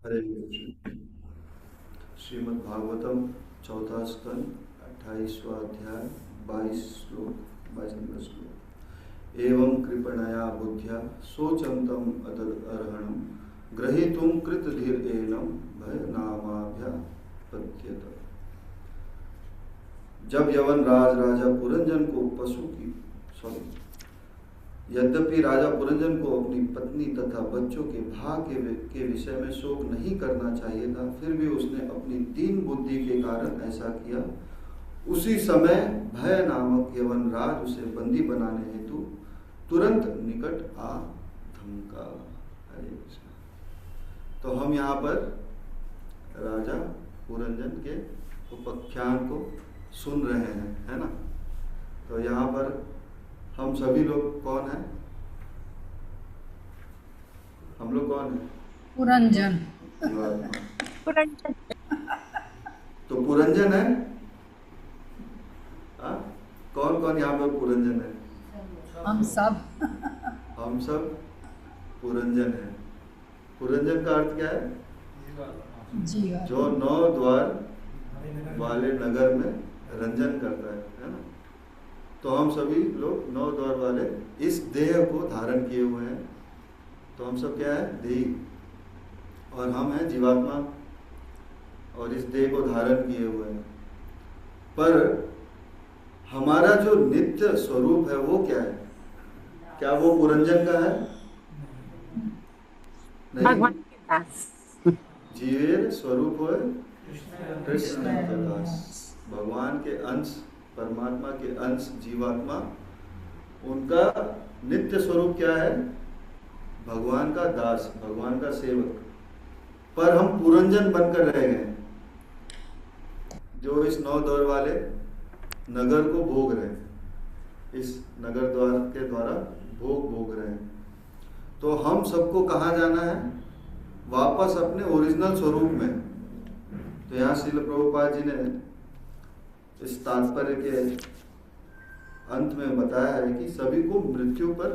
हरे कृष्ण। श्रीमद् भागवतम चौथा स्कंद 28वां अध्याय 22 श्लोक 22 नंबर श्लोक। एवं कृपणया बुद्ध्या सोचंतम अतदर्हणम ग्रहीतुम कृतधीरेणम भय नामाभ्यापद्यत। जब यवन राजा पुरंजन को यद्यपि राजा पुरंजन को अपनी पत्नी तथा बच्चों के भाग्य के विषय में शोक नहीं करना चाहिए था, फिर भी उसने अपनी दीन बुद्धि के कारण ऐसा किया। उसी समय भय नामक यवन राज उसे बंदी बनाने हेतु तुरंत निकट आ धमका। हरे कृष्ण। तो हम यहाँ पर राजा पुरंजन के उपाख्यान को सुन रहे हैं, है ना। तो यहाँ पर हम सभी लोग कौन हैं? हम लोग कौन हैं? पुरंजन। पुरंजन। तो पुरंजन है। कौन कौन यहाँ पर पुरंजन है? हम सब हम सब पुरंजन है। पुरंजन का अर्थ क्या है? जीवन। जो 9 द्वार वाले नगर में रंजन करता है ना। तो हम सभी लोग 9 द्वार वाले इस देह को धारण किए हुए हैं। तो हम सब क्या है? देही। और हम हैं जीवात्मा और इस देह को धारण किए हुए हैं। पर हमारा जो नित्य स्वरूप है वो क्या है? क्या वो पुरंजन का है? भगवान के दास। जीवेर स्वरूप है कृष्ण का दास। भगवान के अंश, परमात्मा के अंश जीवात्मा, उनका नित्य स्वरूप क्या है? भगवान का दास, भगवान का सेवक। पर हम पुरंजन बनकर रह गए, जो इस 9 द्वार वाले नगर को भोग रहे हैं, इस नगर द्वार के द्वारा भोग रहे हैं। तो हम सबको कहाँ जाना है? वापस अपने ओरिजिनल स्वरूप में। तो यहाँ श्रील प्रभुपाद जी ने इस तात्पर्य के अंत में बताया है कि सभी को मृत्यु पर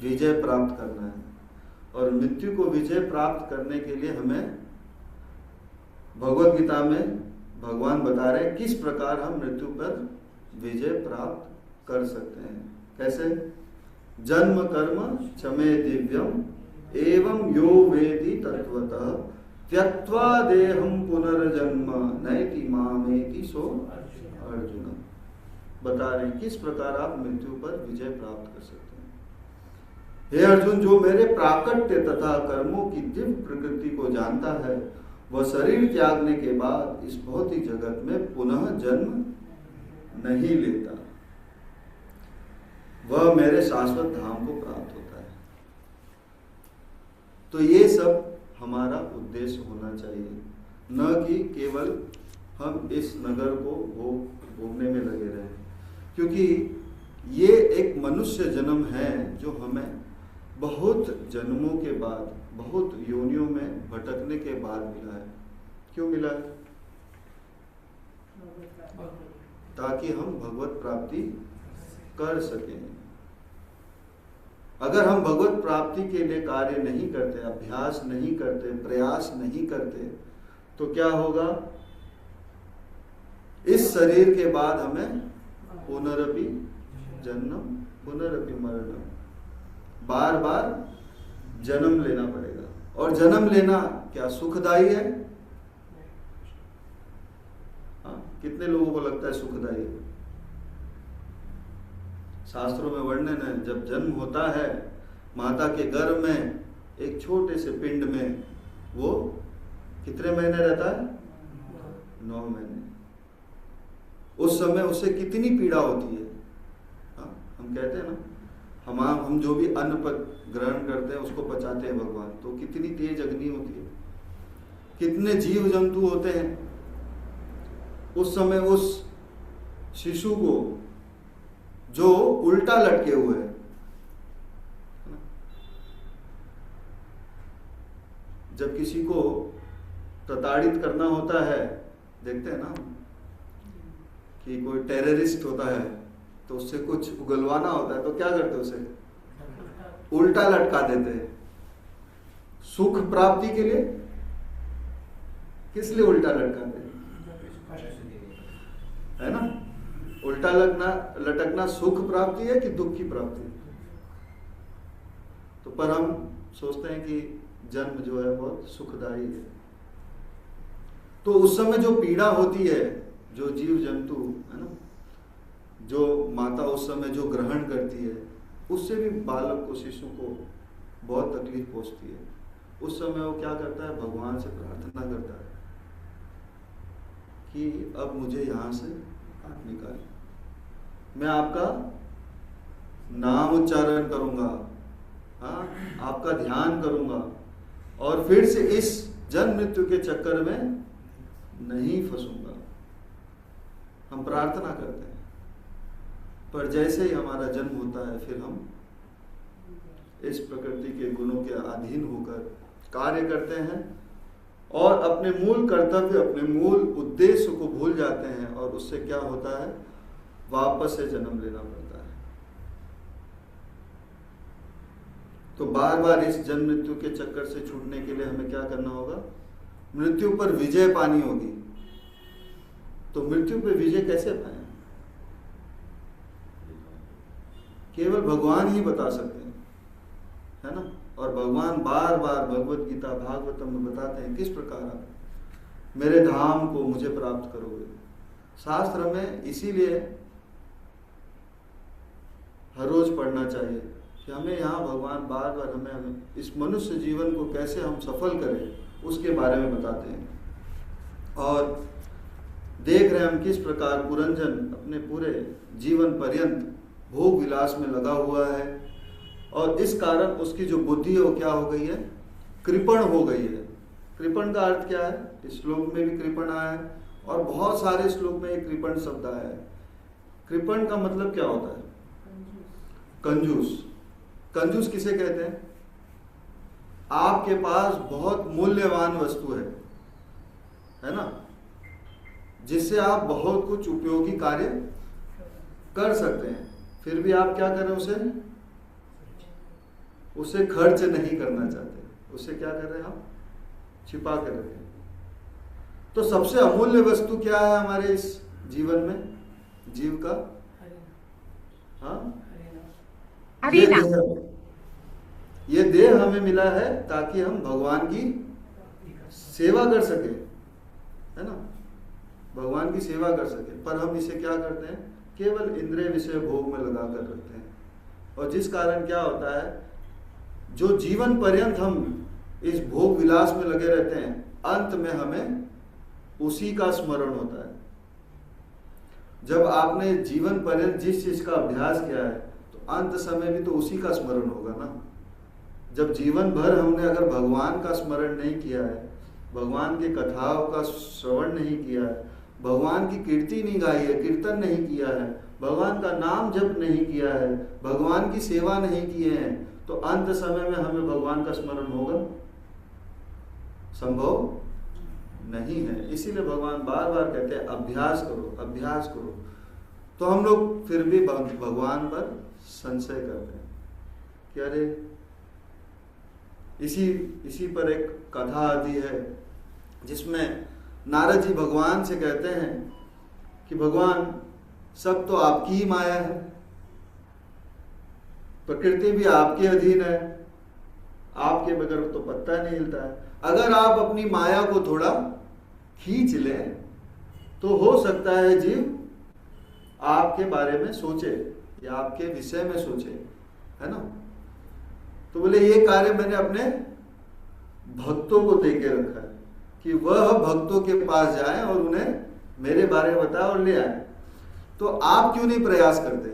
विजय प्राप्त करना है। और मृत्यु को विजय प्राप्त करने के लिए हमें भगवत गीता में भगवान बता रहे हैं किस प्रकार हम मृत्यु पर विजय प्राप्त कर सकते हैं। कैसे? जन्म कर्म चमे दिव्यम एवं यो वेदी तत्वतः त्यक्त्वा देहम पुनर्जन्म नैति मामेति सो अर्जुन। बता रहे किस प्रकार आप मृत्यु पर विजय प्राप्त कर सकते हैं। हे अर्जुन, जो मेरे प्राकट्य तथा कर्मों की दिव्य प्रकृति को जानता है, वह शरीर त्यागने के बाद इस भौतिक जगत में पुनः जन्म नहीं लेता। वह मेरे शाश्वत धाम को प्राप्त होता है। तो ये सब हमारा उद्देश्य होना चाहिए, न कि केवल हम इस नगर को भोगने में लगे रहें। क्योंकि ये एक मनुष्य जन्म है जो हमें बहुत जन्मों के बाद, बहुत योनियों में भटकने के बाद मिला है। क्यों मिला है? ताकि हम भगवत प्राप्ति कर सकें। अगर हम भगवत प्राप्ति के लिए कार्य नहीं करते, अभ्यास नहीं करते, प्रयास नहीं करते, तो क्या होगा? इस शरीर के बाद हमें पुनरपि जन्म पुनरपि मरणम, बार बार जन्म लेना पड़ेगा। और जन्म लेना क्या सुखदायी है? कितने लोगों को लगता है सुखदायी है? शास्त्रों में वर्णन है, जब जन्म होता है माता के गर्भ में, एक छोटे से पिंड में, वो कितने महीने रहता है? 9 महीने। उस समय उसे कितनी पीड़ा होती है। हम कहते हैं ना, हम जो भी अन्न ग्रहण करते हैं उसको पचाते हैं भगवान, तो कितनी तेज अग्नि होती है, कितने जीव जंतु होते हैं। उस समय उस शिशु को जो उल्टा लटके हुए हैं, जब किसी को प्रताड़ित करना होता है, देखते हैं ना कि कोई टेररिस्ट होता है तो उससे कुछ उगलवाना होता है, तो क्या करते हैं? उसे उल्टा लटका देते हैं। सुख प्राप्ति के लिए, किस लिए उल्टा लटकाते हैं? है ना, उल्टा लटकना सुख प्राप्ति है कि दुख की प्राप्ति है? तो पर हम सोचते हैं कि जन्म जो है बहुत सुखदायी है। तो उस समय जो पीड़ा होती है, जो जीव जंतु है ना, जो माता उस समय जो ग्रहण करती है, उससे भी बालक को, शिशु को बहुत तकलीफ पहुंचती है। उस समय वो क्या करता है? भगवान से प्रार्थना करता है कि अब मुझे यहां से निकालिए, मैं आपका नाम उच्चारण करूंगा, हाँ, आपका ध्यान करूंगा और फिर से इस जन्म मृत्यु के चक्कर में नहीं फंसूंगा। हम प्रार्थना करते हैं, पर जैसे ही हमारा जन्म होता है फिर हम इस प्रकृति के गुणों के अधीन होकर कार्य करते हैं और अपने मूल कर्तव्य, अपने मूल उद्देश्य को भूल जाते हैं और उससे क्या होता है? वापस से जन्म लेना पड़ता है। तो बार बार इस जन्म मृत्यु के चक्कर से छूटने के लिए हमें क्या करना होगा? मृत्यु पर विजय पानी होगी। तो मृत्यु पर विजय कैसे पाए? केवल भगवान ही बता सकते हैं, है ना। और भगवान बार बार भगवत गीता भागवतम में बताते हैं किस प्रकार आप मेरे धाम को, मुझे प्राप्त करोगे। शास्त्र में इसीलिए हर रोज पढ़ना चाहिए कि हमें यहाँ भगवान बार बार हमें इस मनुष्य जीवन को कैसे हम सफल करें उसके बारे में बताते हैं। और देख रहे हैं हम किस प्रकार पुरंजन अपने पूरे जीवन पर्यंत भोग विलास में लगा हुआ है और इस कारण उसकी जो बुद्धि है वो क्या हो गई है? कृपण हो गई है। कृपण का अर्थ क्या है? इस श्लोक में भी कृपण आया है और बहुत सारे श्लोक में एक कृपण शब्द आया है। कृपण का मतलब क्या होता है? कंजूस। कंजूस किसे कहते हैं? आपके पास बहुत मूल्यवान वस्तु है ना, जिससे आप बहुत कुछ उपयोगी कार्य कर सकते हैं, फिर भी आप क्या करें? उसे खर्च नहीं करना चाहते, उसे क्या कर रहे हैं? आप छिपा कर रखे हैं। तो सबसे अमूल्य वस्तु क्या है हमारे इस जीवन में, जीव का? हाँ, ये देह हमें मिला है ताकि हम भगवान की सेवा कर सके, है ना, भगवान की सेवा कर सके। पर हम इसे क्या करते हैं? केवल इंद्रिय विषय भोग में लगा कर रखते हैं और जिस कारण क्या होता है? जो जीवन पर्यंत हम इस भोग विलास में लगे रहते हैं, अंत में हमें उसी का स्मरण होता है। जब आपने जीवन पर्यंत जिस चीज का अभ्यास किया है तो अंत समय भी तो उसी का स्मरण होगा ना। जब जीवन भर हमने अगर भगवान का स्मरण नहीं किया है, भगवान के कथाओं का श्रवण नहीं किया है, भगवान की कीर्ति नहीं गाई है, कीर्तन नहीं किया है, भगवान का नाम जप नहीं किया है, भगवान की सेवा नहीं किए हैं, तो अंत समय में हमें भगवान का स्मरण होगा? संभव नहीं है। इसीलिए भगवान बार बार कहते हैं अभ्यास करो, अभ्यास करो। तो हम लोग फिर भी भगवान पर संशय करते हैं कि अरे इसी पर एक कथा आती है जिसमें नारद जी भगवान से कहते हैं कि भगवान सब तो आपकी ही माया है, प्रकृति भी आपके अधीन है, आपके बगैर तो पत्ता नहीं हिलता है। अगर आप अपनी माया को थोड़ा खींच लें तो हो सकता है जीव आपके बारे में सोचे या आपके विषय में सोचे, है ना। तो बोले ये कार्य मैंने अपने भक्तों को दे के रखा है कि वह भक्तों के पास जाएं और उन्हें मेरे बारे में बताएं और ले आए, तो आप क्यों नहीं प्रयास करते?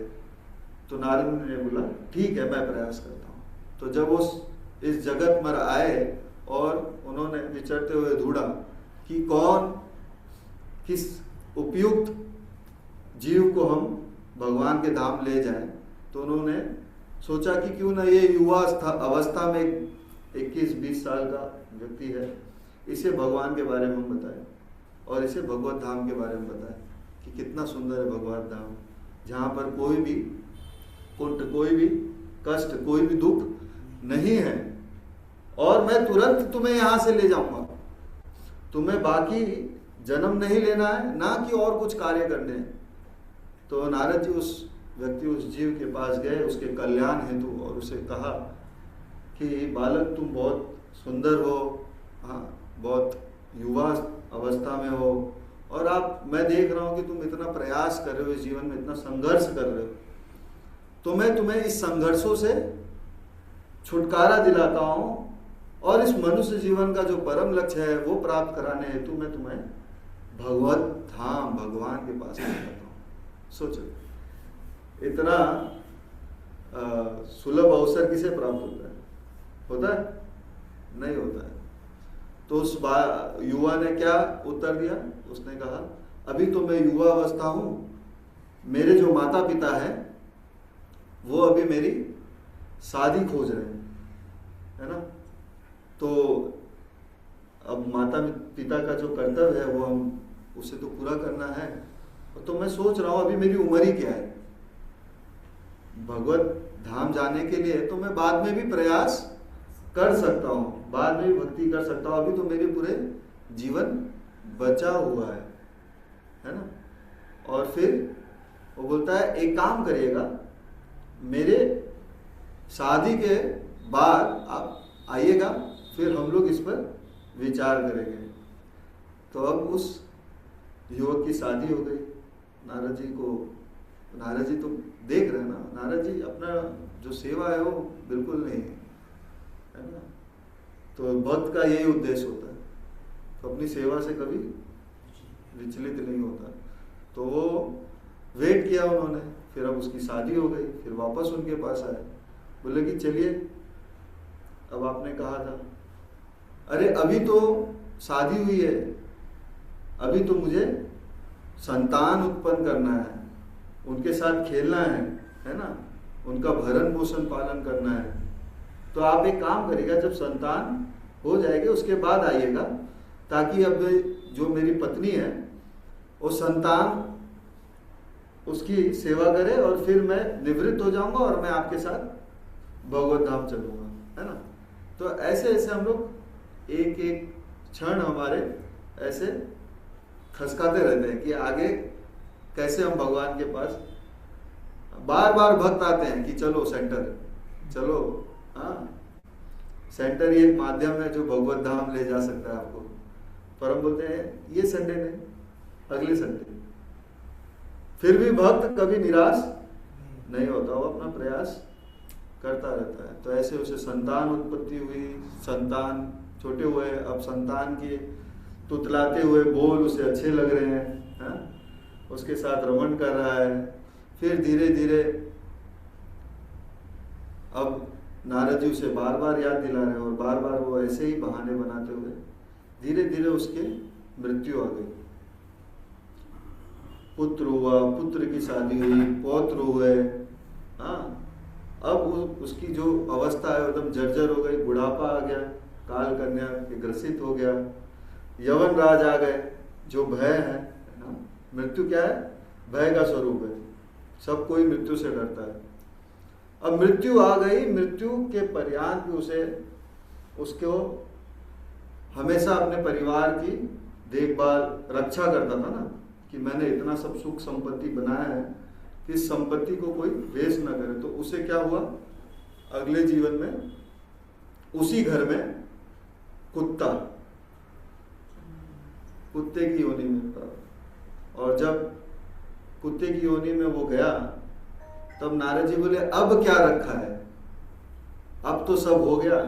तो नारद मुनि ने बोला ठीक है, मैं प्रयास करता हूं। तो जब वो इस जगत में आए और उन्होंने विचरते हुए ढूंढा कि कौन किस उपयुक्त जीव को हम भगवान के धाम ले जाएं, तो उन्होंने सोचा कि क्यों ना ये युवा अवस्था में 21-20 साल का व्यक्ति है, इसे भगवान के बारे में हम बताएं और इसे भगवत धाम के बारे में बताएं कि कितना सुंदर है भगवत धाम, जहाँ पर कोई भी कुंठ, कोई भी कष्ट, कोई भी दुख नहीं है और मैं तुरंत तुम्हें यहां से ले जाऊंगा। तुम्हें बाकी जन्म नहीं लेना है, ना कि और कुछ कार्य करने हैं। तो नारद जी उस व्यक्ति, उस जीव के पास गए उसके कल्याण हेतु, और उसे कहा कि बालक तुम बहुत सुंदर हो, हाँ बहुत युवा अवस्था में हो, और मैं देख रहा हूँ कि तुम इतना प्रयास कर रहे हो, इस जीवन में इतना संघर्ष कर रहे हो, तो मैं तुम्हें इस संघर्षों से छुटकारा दिलाता हूँ, और इस मनुष्य जीवन का जो परम लक्ष्य है वो प्राप्त कराने हेतु मैं तुम्हें भगवत धाम, भगवान के पास ले जाता हूँ। सोचो, इतना सुलभ अवसर किसे प्राप्त होता है? होता है? नहीं होता है। तो उस युवा ने क्या उत्तर दिया? उसने कहा, अभी तो मैं युवा अवस्था हूँ, मेरे जो माता पिता हैं वो अभी मेरी शादी खोज रहे हैं, है ना। तो अब माता पिता का जो कर्तव्य है वो हम उसे तो पूरा करना है। तो मैं सोच रहा हूँ अभी मेरी उम्र ही क्या है, भगवत धाम जाने के लिए तो मैं बाद में भी प्रयास कर सकता हूँ, बाद में भी भक्ति कर सकता हूँ, अभी तो मेरे पूरे जीवन बचा हुआ है ना। और फिर वो बोलता है, एक काम करिएगा, मेरे शादी के बाद आप आइएगा, फिर हम लोग इस पर विचार करेंगे। तो अब उस युवक की शादी हो गई। नारद जी तो देख रहे हैं ना, नारद जी अपना जो सेवा है वो बिल्कुल नहीं है ना। तो भक्त का यही उद्देश्य होता है, तो अपनी सेवा से कभी विचलित नहीं होता। तो वो वेट किया उन्होंने, फिर अब उसकी शादी हो गई, फिर वापस उनके पास आए, बोले कि चलिए, अब आपने कहा था, अरे अभी तो शादी हुई है, अभी तो मुझे संतान उत्पन्न करना है, उनके साथ खेलना है ना, उनका भरण पोषण पालन करना है। तो आप एक काम करिएगा, जब संतान हो जाएगी उसके बाद आइएगा, ताकि अब जो मेरी पत्नी है वो संतान उसकी सेवा करे, और फिर मैं निवृत्त हो जाऊंगा और मैं आपके साथ भगवत धाम चलूंगा, है ना। तो ऐसे ऐसे हम लोग एक एक क्षण हमारे ऐसे खसकाते रहते हैं कि आगे कैसे हम भगवान के पास। बार बार भक्त आते हैं कि चलो सेंटर, चलो, हाँ सेंटर ही एक माध्यम है जो भगवत धाम ले जा सकता है आपको। पर हम बोलते हैं ये संडे नहीं, अगले संडे। फिर भी भक्त कभी निराश नहीं होता, वो अपना प्रयास करता रहता है। तो ऐसे उसे संतान उत्पत्ति हुई, संतान छोटे हुए, अब संतान के तुतलाते हुए बोल उसे अच्छे लग रहे हैं, हाँ? उसके साथ रमण कर रहा है। फिर धीरे धीरे अब नारद जी उसे बार बार याद दिला रहे हैं, और बार बार वो ऐसे ही बहाने बनाते हुए धीरे धीरे उसके मृत्यु आ गई। पुत्र हुआ, पुत्र की शादी हुई, पौत्र हुए, हाँ। अब उसकी जो अवस्था है एकदम जर्जर हो गई, बुढ़ापा आ गया, काल कन्या ग्रसित हो गया, यवन राज आ गए, जो भय है ना। मृत्यु क्या है? भय का स्वरूप है, सब कोई मृत्यु से डरता है। अब मृत्यु आ गई, मृत्यु के पर्यांत भी उसको हमेशा अपने परिवार की देखभाल, रक्षा करता था ना, कि मैंने इतना सब सुख संपत्ति बनाया है कि इस संपत्ति को कोई वेस्ट ना करे। तो उसे क्या हुआ, अगले जीवन में उसी घर में कुत्ते की योनि में था। और जब कुत्ते की योनि में वो गया, तब नारद जी बोले अब क्या रखा है, अब तो सब हो गया।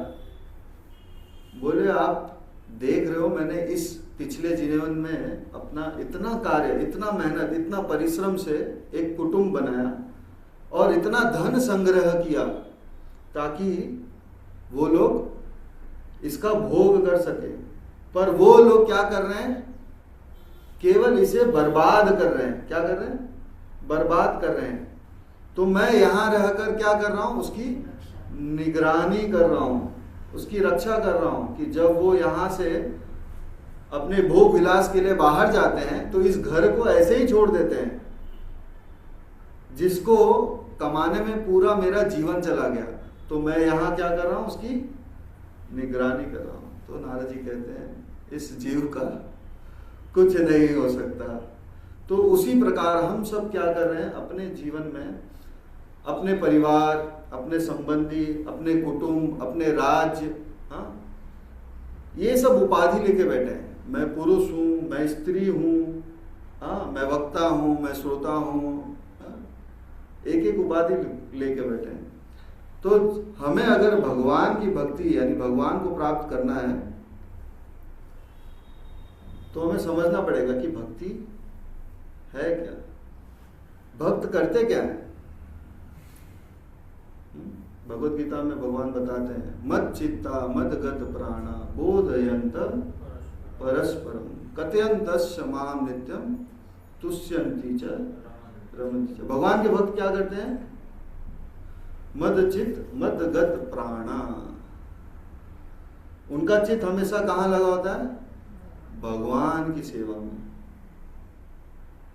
बोले आप देख रहे हो, मैंने इस पिछले जीवन में अपना इतना कार्य, इतना मेहनत, इतना परिश्रम से एक कुटुंब बनाया और इतना धन संग्रह किया ताकि वो लोग इसका भोग कर सके। पर वो लोग क्या कर रहे हैं, केवल इसे बर्बाद कर रहे हैं। क्या कर रहे हैं? बर्बाद कर रहे हैं। तो मैं यहां रहकर क्या कर रहा हूं, उसकी निगरानी कर रहा हूं, उसकी रक्षा कर रहा हूं, कि जब वो यहां से अपने भोग विलास के लिए बाहर जाते हैं तो इस घर को ऐसे ही छोड़ देते हैं जिसको कमाने में पूरा मेरा जीवन चला गया। तो मैं यहां क्या कर रहा हूं, उसकी निगरानी कर रहा हूं। तो नारद जी कहते हैं इस जीव का कुछ नहीं हो सकता। तो उसी प्रकार हम सब क्या कर रहे हैं अपने जीवन में, अपने परिवार, अपने संबंधी, अपने कुटुंब, अपने राज्य, हाँ, ये सब उपाधि लेके बैठे हैं। मैं पुरुष हूं, मैं स्त्री हूं, हाँ, मैं वक्ता हूं, मैं श्रोता हूं, हाँ? एक एक उपाधि लेके बैठे हैं। तो हमें अगर भगवान की भक्ति यानी भगवान को प्राप्त करना है तो हमें समझना पड़ेगा कि भक्ति है क्या, भक्त करते क्या है। भगवत गीता में भगवान बताते हैं मद चित्ता मद गत प्राणा बोधयंत परस्परम कथयंतस्य माम नित्यम तुष्यन्ति च रमन्ति च। भगवान के भक्त क्या करते हैं? मद चित्त मद गत प्राणा। उनका चित्त हमेशा कहाँ लगा होता है? भगवान की सेवा में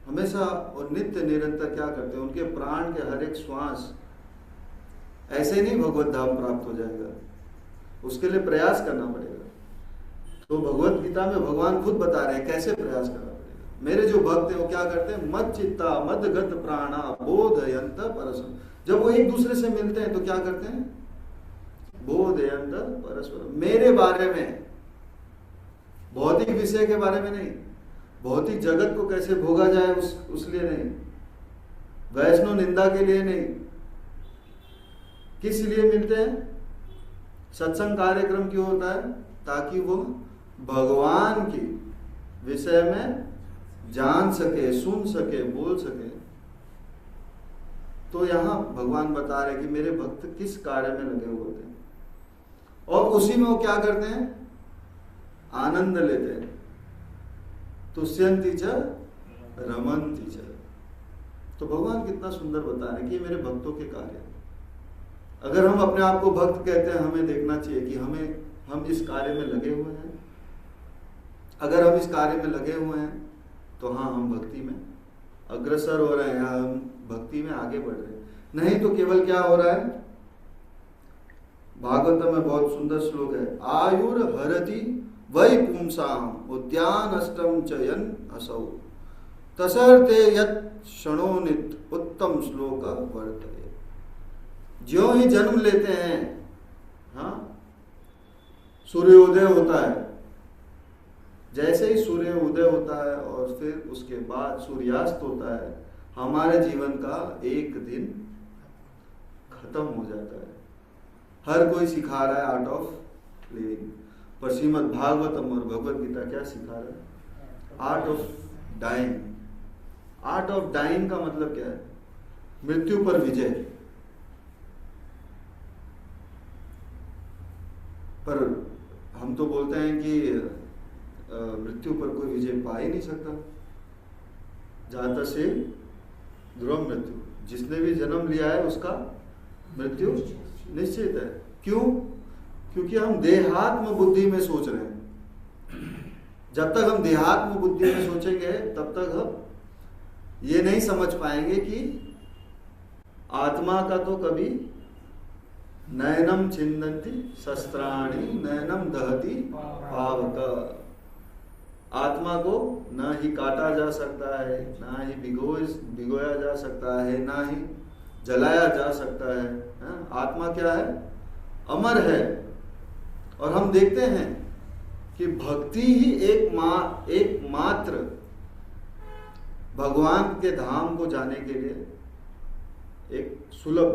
हमेशा। और नित्य निरंतर क्या करते हैं? उनके प्राण के हर एक श्वास ऐसे नहीं भगवत धाम प्राप्त हो जाएगा, उसके लिए प्रयास करना पड़ेगा। तो भगवत गीता में भगवान खुद बता रहे हैं कैसे प्रयास करना पड़ेगा। मेरे जो भक्त हैं वो क्या करते हैं? मद चित्ता मद गत प्राणा बोधयंत परस्परम। जब वो एक दूसरे से मिलते हैं तो क्या करते हैं? बोधयंत परस्परम। मेरे बारे में, भौतिक विषय के बारे में नहीं, भौतिक जगत को कैसे भोगा जाए उस लिए नहीं, वैष्णव निंदा के लिए नहीं। किस लिए मिलते हैं? सत्संग कार्यक्रम क्यों होता है? ताकि वो भगवान की विषय में जान सके, सुन सके, बोल सके। तो यहां भगवान बता रहे कि मेरे भक्त किस कार्य में लगे हुए थे और उसी में वो क्या करते हैं? आनंद लेते हैं। तुष्यन्ति च रमन्ति च। तो भगवान कितना सुंदर बता रहे हैं कि ये मेरे भक्तों के कार्य हैं। अगर हम अपने आप को भक्त कहते हैं, हमें देखना चाहिए कि हम इस कार्य में लगे हुए हैं। अगर हम इस कार्य में लगे हुए हैं तो हाँ, हम भक्ति में अग्रसर हो रहे हैं, हम भक्ति में आगे बढ़ रहे हैं। नहीं तो केवल क्या हो रहा है? भागवत में बहुत सुंदर श्लोक है, आयुर हरति वै पुंसाम उद्यान अष्टम चयन असौ तसर्ते यत् क्षणोनित उत्तम श्लोक वर्तते। ज्यों ही जन्म लेते हैं, हाँ, सूर्योदय होता है, जैसे ही सूर्य उदय होता है और फिर उसके बाद सूर्यास्त होता है, हमारे जीवन का एक दिन खत्म हो जाता है। हर कोई सिखा रहा है आर्ट ऑफ लिविंग, पर श्रीमद् भागवतम और भगवत गीता क्या सिखा रहा है? Art of dying. Art of dying का मतलब क्या है? मृत्यु पर विजय। पर हम तो बोलते हैं कि मृत्यु पर कोई विजय पा ही नहीं सकता। जाता से ध्रुव मृत्यु, जिसने भी जन्म लिया है उसका मृत्यु निश्चित है। क्यों? क्योंकि हम देहात्म बुद्धि में सोच रहे हैं। जब तक हम देहात्म बुद्धि में सोचेंगे तब तक हम ये नहीं समझ पाएंगे कि आत्मा का तो कभी नयनम छिन्दन्ति शस्त्राणि नयनम दहति पावक। आत्मा को ना ही काटा जा सकता है, ना ही भिगोया जा सकता है, ना ही जलाया जा सकता है। आत्मा क्या है? अमर है। और हम देखते हैं कि भक्ति ही एकमात्र भगवान के धाम को जाने के लिए एक सुलभ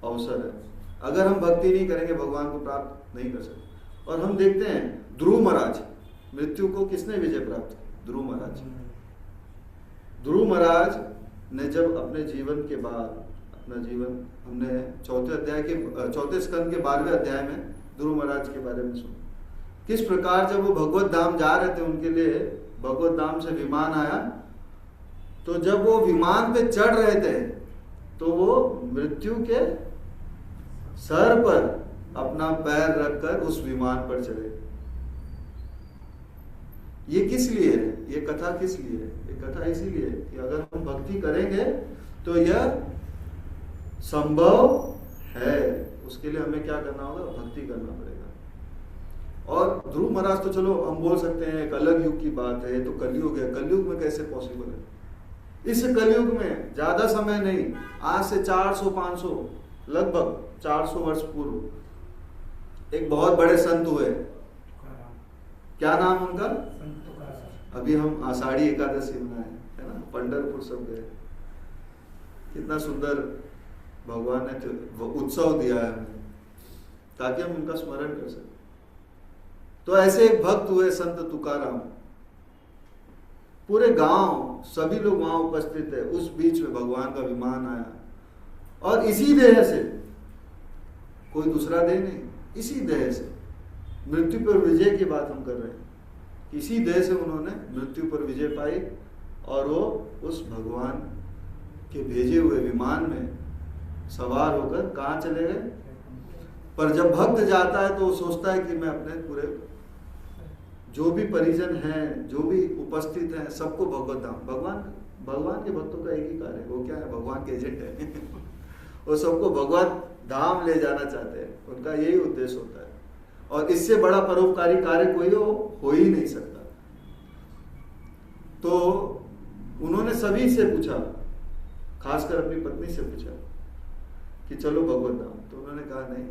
अवसर है। अगर हम भक्ति नहीं करेंगे भगवान को प्राप्त नहीं कर सकते। और हम देखते हैं ध्रुव महाराज, मृत्यु को किसने विजय प्राप्त की? ध्रुव महाराज। ध्रुव महाराज ने जब अपने जीवन के बाद अपना जीवन, हमने चौथे स्कंद के 12वें अध्याय में ध्रुव महाराज के बारे में सुना। किस प्रकार जब वो भगवत धाम जा रहे थे, उनके लिए भगवत धाम से विमान आया, तो जब वो विमान पे चढ़ रहे थे तो वो मृत्यु के सर पर अपना पैर रखकर उस विमान पर चढ़े। ये किस लिए है? ये कथा किस लिए है? ये कथा इसीलिए है कि अगर हम भक्ति करेंगे तो यह संभव है। उसके लिए हमें क्या करना होगा? भक्ति करना पड़ेगा। और ध्रुव महाराज तो चलो हम बोल सकते हैं एक अलग युग की बात है, तो कलयुग है, कलयुग में कैसे पॉसिबल है? इस कलयुग में ज्यादा समय नहीं, आज से 400-500 लगभग 400 वर्ष पूर्व एक बहुत बड़े संत हुए। क्या नाम उनका? अभी हम आषाढ़ी एकादशी मनाए है ना, पंढरपुर सब गए, कितना सुंदर भगवान ने उत्सव दिया है हमें, ताकि हम उनका स्मरण कर सकें। तो ऐसे एक भक्त हुए संत तुकाराम, पूरे गांव सभी लोग वहां उपस्थित है, उस बीच में भगवान का विमान आया, और इसी देह से, कोई दूसरा देह नहीं, इसी देह से मृत्यु पर विजय की बात हम कर रहे हैं, इसी देह से उन्होंने मृत्यु पर विजय पाई, और वो उस भगवान के भेजे हुए विमान में सवार होकर कहाँ चले गए? पर जब भक्त जाता है तो वो सोचता है कि मैं अपने पूरे जो भी परिजन हैं, जो भी उपस्थित हैं, सबको भगवत धाम, भगवान के भक्तों का एक ही कार्य है, वो क्या है? भगवान के एजेंट है वो सबको भगवत धाम ले जाना चाहते हैं, उनका यही उद्देश्य होता है, और इससे बड़ा परोपकारी कार्य कोई हो ही नहीं सकता। तो उन्होंने सभी से पूछा, खासकर अपनी पत्नी से पूछा कि चलो भगवत धाम, तो उन्होंने कहा नहीं,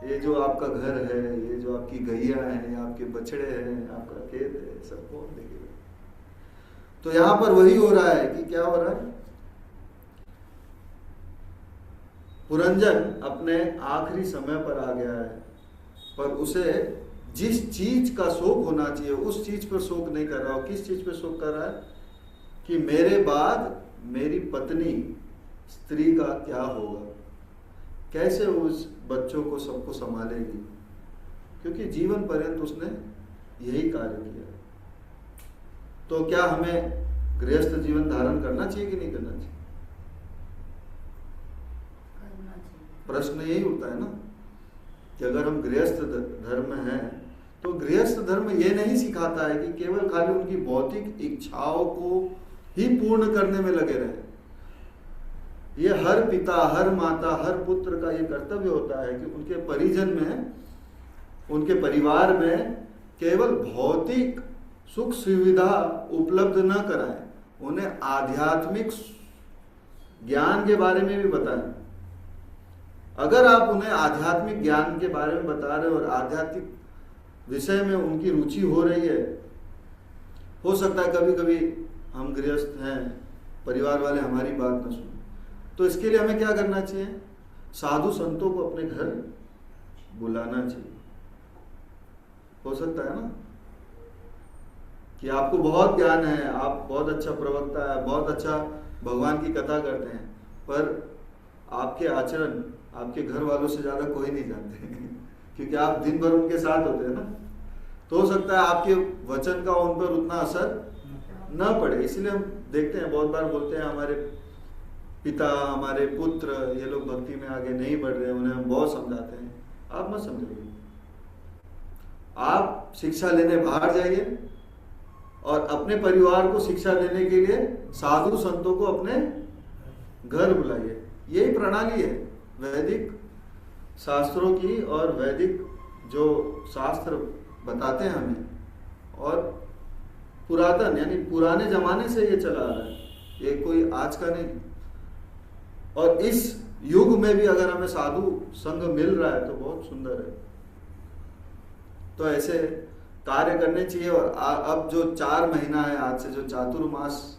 ये जो आपका घर है, ये जो आपकी गैया है, ये आपके बछड़े हैं, आपका खेत है, सब कौन देखेगा? तो यहां पर वही हो रहा है कि क्या हो रहा है? पुरंजन अपने आखिरी समय पर आ गया है, पर उसे जिस चीज का शोक होना चाहिए उस चीज पर शोक नहीं कर रहा हो। किस चीज पर शोक कर रहा है? कि मेरे बाद मेरी पत्नी स्त्री का क्या होगा, कैसे उस बच्चों को सबको संभालेगी, क्योंकि जीवन पर्यंत उसने यही कार्य किया। तो क्या हमें गृहस्थ जीवन धारण करना चाहिए कि नहीं करना चाहिए? प्रश्न यही उठता है ना कि अगर हम गृहस्थ धर्म हैं तो गृहस्थ धर्म ये नहीं सिखाता है कि केवल खाली उनकी भौतिक इच्छाओं को ही पूर्ण करने में लगे रहे। ये हर पिता, हर माता, हर पुत्र का ये कर्तव्य होता है कि उनके परिजन में, उनके परिवार में केवल भौतिक सुख सुविधा उपलब्ध न कराएं, उन्हें आध्यात्मिक ज्ञान के बारे में भी बताएं। अगर आप उन्हें आध्यात्मिक ज्ञान के बारे में बता रहे हो और आध्यात्मिक विषय में उनकी रुचि हो रही है, हो सकता है कभी कभी हम गृहस्थ हैं, परिवार वाले हमारी बात न सुने, तो इसके लिए हमें क्या करना चाहिए? साधु संतों को अपने घर बुलाना चाहिए। हो सकता है ना कि आपको बहुत ज्ञान है, आप बहुत अच्छा प्रवक्ता है, बहुत अच्छा भगवान की कथा करते हैं, पर आपके आचरण आपके घर वालों से ज्यादा कोई नहीं जानते क्योंकि आप दिन भर उनके साथ होते हैं ना। तो हो सकता है आपके वचन का उन पर उतना असर न पड़े। इसलिए हम देखते हैं, बहुत बार बोलते हैं हमारे पिता, हमारे पुत्र, ये लोग भक्ति में आगे नहीं बढ़ रहे, उन्हें हम बहुत समझाते हैं। आप मत समझाइए, आप शिक्षा लेने बाहर जाइए और अपने परिवार को शिक्षा देने के लिए साधु संतों को अपने घर बुलाइए। यही प्रणाली है वैदिक शास्त्रों की, और वैदिक जो शास्त्र बताते हैं हमें, और पुरातन यानी पुराने जमाने से ये चला आ रहा है, ये कोई आज का नहीं। और इस युग में भी अगर हमें साधु संग मिल रहा है तो बहुत सुंदर है। तो ऐसे कार्य करने चाहिए। और अब जो 4 महीना है, आज से जो चातुर्मास,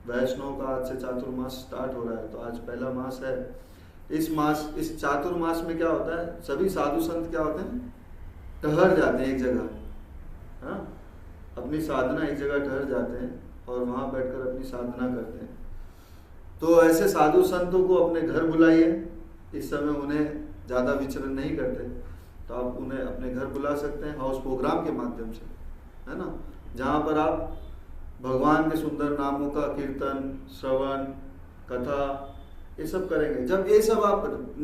वैष्णव का आज से चातुर्मास स्टार्ट हो रहा है, तो आज पहला मास है। इस चातुर्मास में क्या होता है, सभी साधु संत क्या होते हैं, ठहर जाते हैं एक जगह, अपनी साधना एक जगह ठहर जाते हैं और वहां बैठकर अपनी साधना करते हैं। तो ऐसे साधु संतों को अपने घर बुलाइए। इस समय उन्हें ज्यादा विचरण नहीं करते, तो आप उन्हें अपने घर बुला सकते हैं हाउस प्रोग्राम के माध्यम से, है ना, जहाँ पर आप भगवान के सुंदर नामों का कीर्तन, श्रवण, कथा, ये सब करेंगे। जब ये सब आप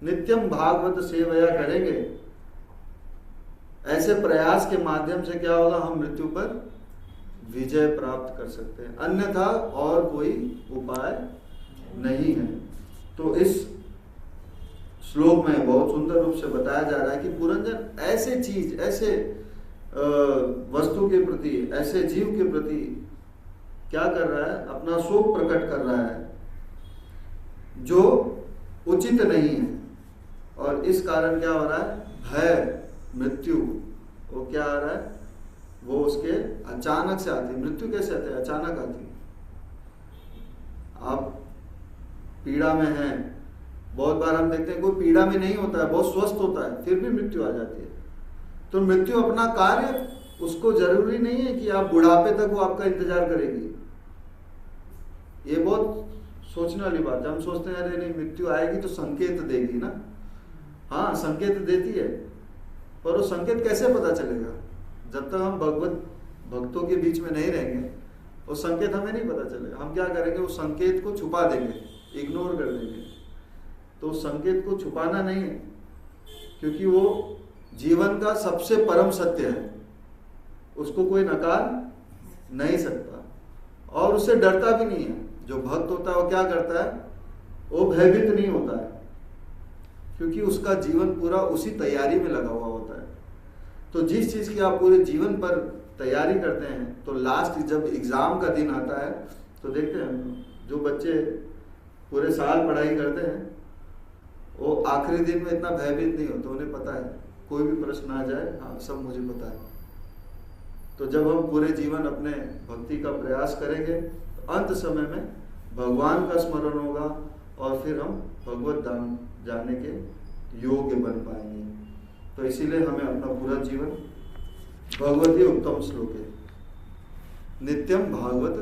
नित्यम भागवत सेवया करेंगे, ऐसे प्रयास के माध्यम से क्या होगा, हम मृत्यु पर विजय प्राप्त कर सकते हैं, अन्यथा और कोई उपाय नहीं है। तो इस श्लोक में बहुत सुंदर रूप से बताया जा रहा है कि पुरंजन ऐसे चीज, ऐसे वस्तु के प्रति, ऐसे जीव के प्रति क्या कर रहा है, अपना शोक प्रकट कर रहा है जो उचित नहीं है। और इस कारण क्या हो रहा है, भय, मृत्यु, वो क्या आ रहा है, वो उसके अचानक से आती है। मृत्यु कैसे आती है, अचानक आती है। आप पीड़ा में हैं, बहुत बार हम देखते हैं कोई पीड़ा में नहीं होता है, बहुत स्वस्थ होता है, फिर भी मृत्यु आ जाती है। तो मृत्यु अपना कार्य, उसको जरूरी नहीं है कि आप बुढ़ापे तक वो आपका इंतजार करेगी। ये बहुत सोचने वाली बात है। हम सोचते हैं अरे नहीं, मृत्यु आएगी तो संकेत देगी ना। हाँ, संकेत देती है, पर वो संकेत कैसे पता चलेगा? जब तक हम भगवत भक्तों के बीच में नहीं रहेंगे वो संकेत हमें नहीं पता चलेगा। हम क्या करेंगे, उस संकेत को छुपा देंगे, इग्नोर कर देंगे। तो उस संकेत को छुपाना नहीं है, क्योंकि वो जीवन का सबसे परम सत्य है, उसको कोई नकार नहीं सकता और उससे डरता भी नहीं है। जो भक्त होता है वो क्या करता है, वो भयभीत नहीं होता है, क्योंकि उसका जीवन पूरा उसी तैयारी में लगा हुआ होता है। तो जिस चीज की आप पूरे जीवन पर तैयारी करते हैं, तो लास्ट जब एग्जाम का दिन आता है तो देखते हैं जो बच्चे पूरे साल पढ़ाई करते हैं वो आखिरी दिन में इतना भयभीत नहीं होते। उन्हें पता है कोई भी प्रश्न आ जाए, हाँ सब मुझे पता है। तो जब हम पूरे जीवन अपने भक्ति का प्रयास करेंगे तो अंत समय में भगवान का स्मरण होगा और फिर हम भगवत धाम जाने के योग्य बन पाएंगे। तो इसीलिए हमें अपना पूरा जीवन, भगवती उत्तम श्लोक है, नित्यम भागवत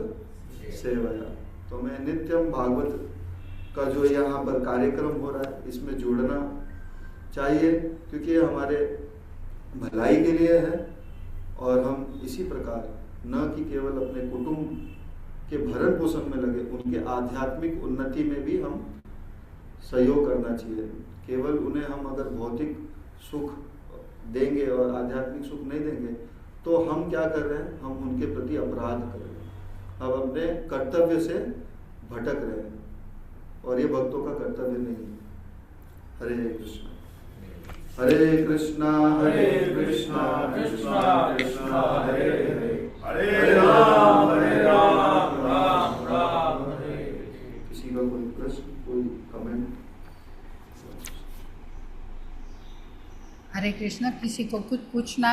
सेवया। तो मैं नित्यम भागवत का जो यहाँ पर कार्यक्रम हो रहा है इसमें जुड़ना चाहिए, क्योंकि ये हमारे भलाई के लिए है। और हम इसी प्रकार न कि केवल अपने कुटुंब के भरण पोषण में लगे, उनके आध्यात्मिक उन्नति में भी हम सहयोग करना चाहिए। केवल उन्हें हम अगर भौतिक सुख देंगे और आध्यात्मिक सुख नहीं देंगे तो हम क्या कर रहे हैं, हम उनके प्रति अपराध कर रहे हैं, हम अपने कर्तव्य से भटक रहे हैं और ये भक्तों का कर्तव्य नहीं है। हरे कृष्णा हरे कृष्णा हरे कृष्णा कृष्णा कृष्णा हरे हरे, हरे राम राम राम हरे। किसी का कोई प्रश्न, कोई कमेंट? हरे कृष्णा, किसी को कुछ पूछना